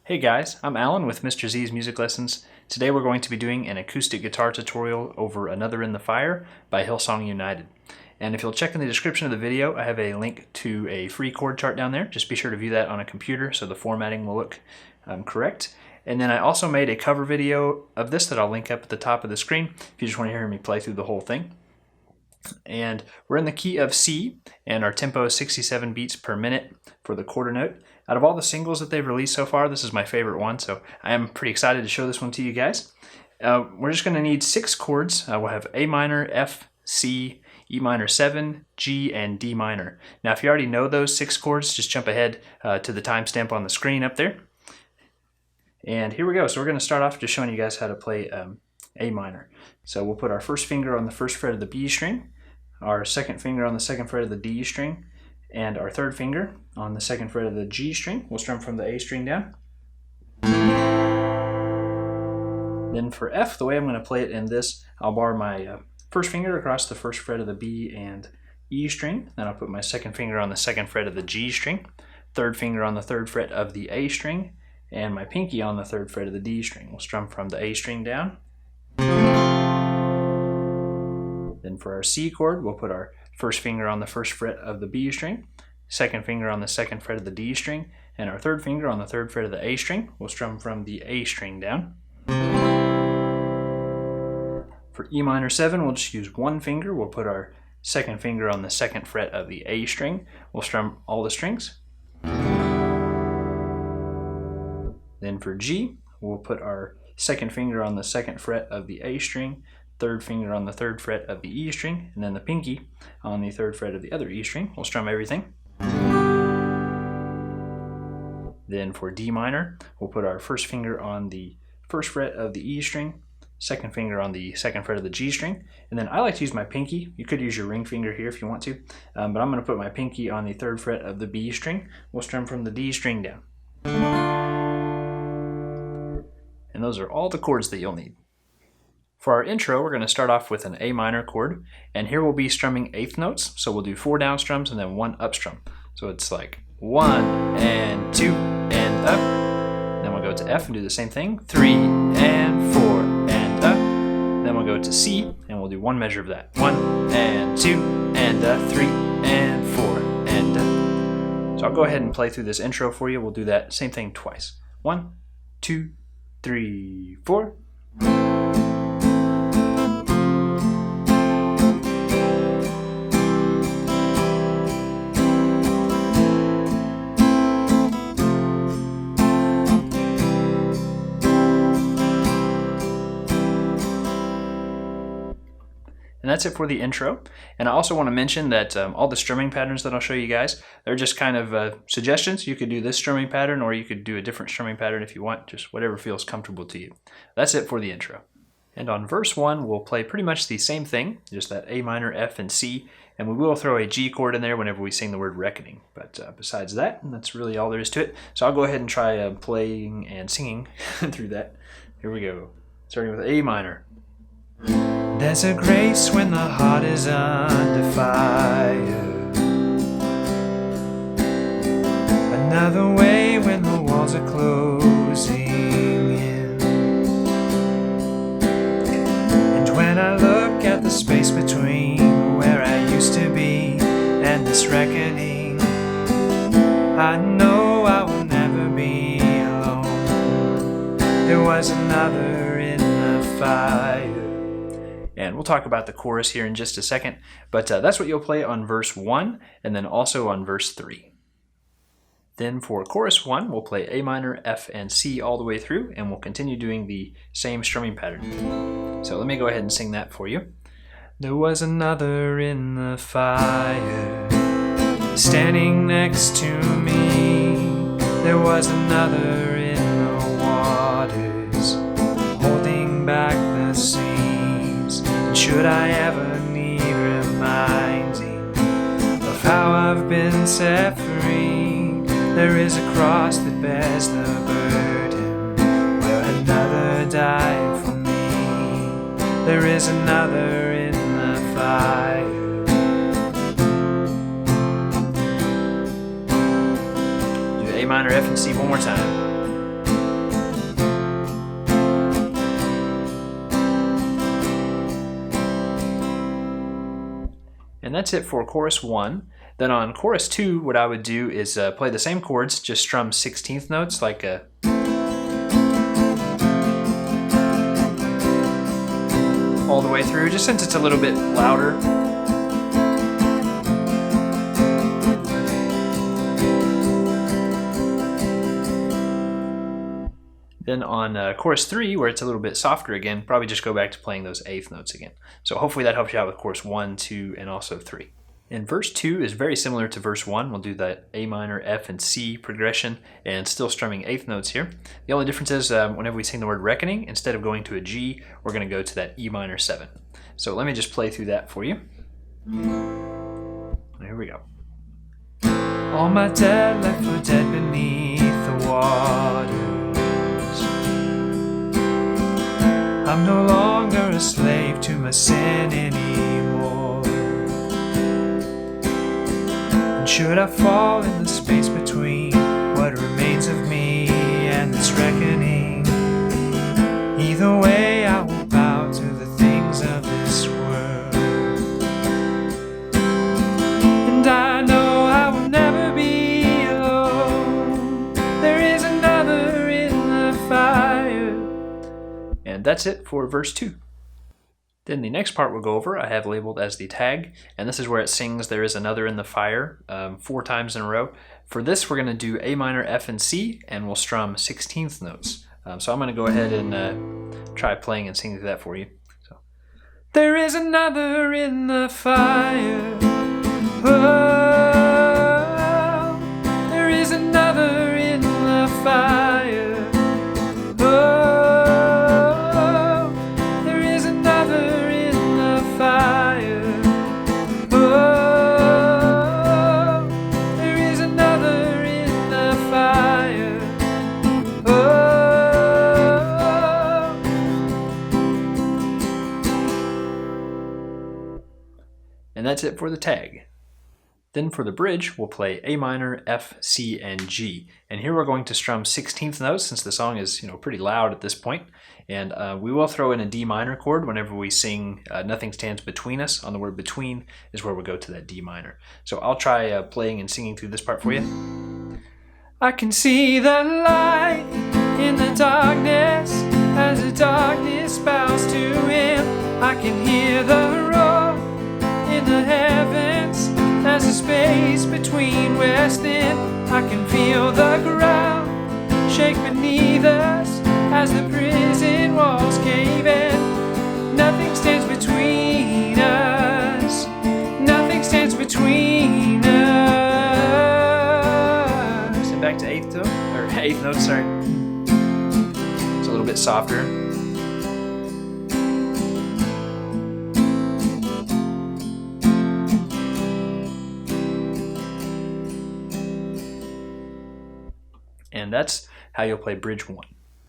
Hey guys, I'm Alan with Mr. Z's Music Lessons. Today we're going to be doing an acoustic guitar tutorial over Another in the Fire by Hillsong United. And if you'll check in the description of the video, I have a link to a free chord chart down there. Just be sure to view that on a computer so the formatting will look correct. And then I also made a cover video of this that I'll link up at the top of the screen if you just want to hear me play through the whole thing. And we're in the key of C, and our tempo is 67 beats per minute for the quarter note. Out of all the singles that they've released so far, this is my favorite one, so I am pretty excited to show this one to you guys. We're just going to need 6 chords. We'll have A minor, F, C, E minor 7, G, and D minor. Now if you already know those 6 chords, just jump ahead to the timestamp on the screen up there. And here we go. So we're going to start off just showing you guys how to play A minor. So we'll put our first finger on the first fret of the B string, our second finger on the second fret of the D string, and our third finger on the second fret of the G string. We'll strum from the A string down. Then for F, the way I'm going to play it in this, I'll bar my first finger across the first fret of the B and E string. Then I'll put my second finger on the second fret of the G string, third finger on the third fret of the A string, and my pinky on the third fret of the D string. We'll strum from the A string down. Then for our C chord, we'll put our first finger on the first fret of the B string, second finger on the second fret of the D string, and our third finger on the third fret of the A string. We'll strum from the A string down. For E minor 7, we'll just use one finger. We'll put our second finger on the second fret of the A string. We'll strum all the strings. Then for G, we'll put our second finger on the second fret of the A string, third finger on the third fret of the E string, and then the pinky on the third fret of the other E string. We'll strum everything. Then for D minor, we'll put our first finger on the first fret of the E string, second finger on the second fret of the G string, and then I like to use my pinky. You could use your ring finger here if you want to, but I'm going to put my pinky on the third fret of the B string. We'll strum from the D string down. And those are all the chords that you'll need. For our intro, we're going to start off with an A minor chord, and here we'll be strumming eighth notes. So we'll do 4 down strums and then 1 up strum. So it's like 1 and 2 and up. Then we'll go to F and do the same thing, 3 and 4 and up. Then we'll go to C and we'll do 1 measure of that, 1 and 2 and 3 and 4 and up. So I'll go ahead and play through this intro for you. We'll do that same thing twice. 1, 2, 3, 4. And that's it for the intro. And I also want to mention that all the strumming patterns that I'll show you guys, they're just kind of suggestions. You could do this strumming pattern, or you could do a different strumming pattern if you want, just whatever feels comfortable to you. That's it for the intro. And on verse 1, we'll play pretty much the same thing, just that A minor, F, and C, and we will throw a G chord in there whenever we sing the word reckoning. But besides that, that's really all there is to it. So I'll go ahead and try playing and singing through that. Here we go. Starting with A minor. There's a grace when the heart is under fire, another way when the walls are closing in. And when I look at the space between where I used to be and this reckoning, I know I will never be alone. There was another in the fire. And we'll talk about the chorus here in just a second, but that's what you'll play on verse 1 and then also on verse 3. Then for chorus 1, we'll play A minor, F, and C all the way through, and we'll continue doing the same strumming pattern. So let me go ahead and sing that for you. There was another in the fire, standing next to me. There was another in the waters, holding back the sea. Should I ever need reminding of how I've been set free, there is a cross that bears the burden, where another died for me. There is another in the fire. Do A minor, F, and C one more time. And that's it for chorus 1. Then on chorus 2, what I would do is play the same chords, just strum 16th notes like a all the way through, just since it's a little bit louder. Then on chorus 3, where it's a little bit softer again, probably just go back to playing those 8th notes again. So hopefully that helps you out with chorus 1, 2, and also 3. And verse 2 is very similar to verse 1. We'll do that A minor, F, and C progression, and still strumming 8th notes here. The only difference is whenever we sing the word reckoning, instead of going to a G, we're going to go to that E minor 7. So let me just play through that for you. Here we go. All my dead left for dead beneath the waters. I'm no longer a slave to my sin anymore. And should I fall in the space between what remains of me and this reckoning, either way I will bow to the things of this world. And I know I will never be alone. There is another in the fire. And that's it for verse 2. Then the next part we'll go over, I have labeled as the tag, and this is where it sings "There is another in the fire" 4 times in a row. For this, we're going to do A minor, F, and C, and we'll strum 16th notes. So I'm going to go ahead and try playing and singing that for you. So, there is another in the fire. Oh, there is another in the fire. And that's it for the tag. Then for the bridge, we'll play A minor, F, C, and G. And here we're going to strum 16th notes since the song is pretty loud at this point. And we will throw in a D minor chord whenever we sing Nothing Stands Between Us. On the word between is where we'll go to that D minor. So I'll try playing and singing through this part for you. I can see the light in the darkness as the darkness bows to him. I can hear the roar in the heavens as the space between wears thin. I can feel the ground shake beneath us as the prison walls cave in. Nothing stands between us. Nothing stands between us. And back to 8th note, sorry. It's a little bit softer. And that's how you'll play bridge 1.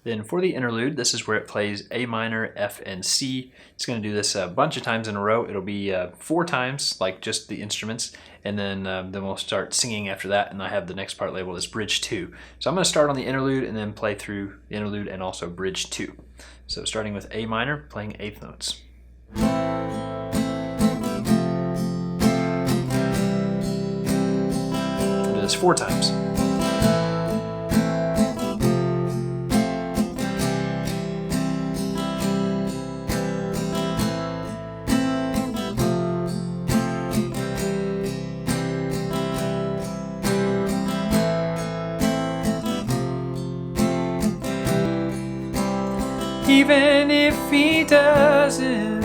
Then for the interlude, this is where it plays A minor, F, and C. It's going to do this a bunch of times in a row. It'll be 4 times, like just the instruments, and then we'll start singing after that, and I have the next part labeled as bridge 2. So I'm going to start on the interlude and then play through the interlude and also bridge 2. So starting with A minor, playing 8th notes. I'll do this 4 times. Even if he doesn't,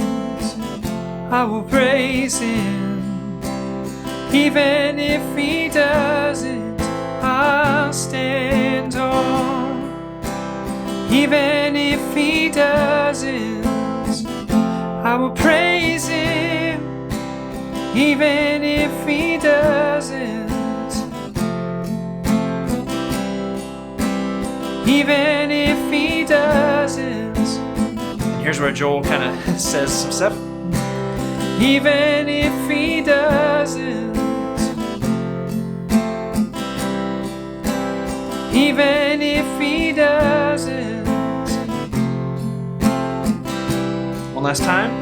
I will praise him. Even if he doesn't, I'll stand on. Even if he doesn't, I will praise him. Even if he doesn't, even if he doesn't. Here's where Joel kind of says some stuff. Even if he doesn't, even if he doesn't. One last time.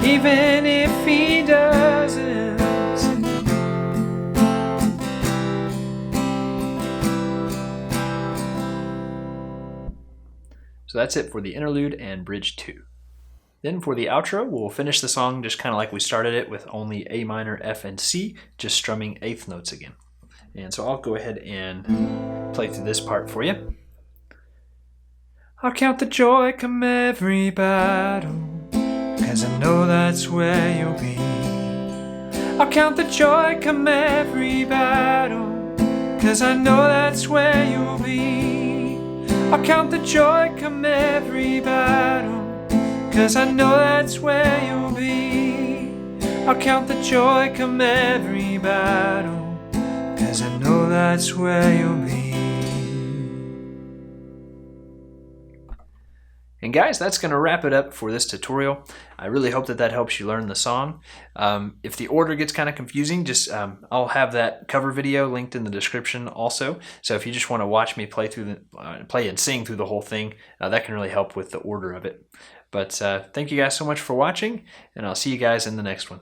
Even if he doesn't, So that's it for the interlude and bridge 2. Then for the outro, we'll finish the song just kind of like we started it, with only A minor, F, and C, just strumming eighth notes again. And so I'll go ahead and play through this part for you. I'll count the joy come every battle, 'cause I know that's where you'll be. I'll count the joy come every battle, 'cause I know that's where you'll be. I'll count the joy come every battle, 'cause I know that's where you'll be. I'll count the joy come every battle, 'cause I know that's where you'll be. And guys, that's going to wrap it up for this tutorial. I really hope that helps you learn the song. If the order gets kind of confusing, just I'll have that cover video linked in the description also. So if you just want to watch me play and sing through the whole thing, that can really help with the order of it. But thank you guys so much for watching, and I'll see you guys in the next one.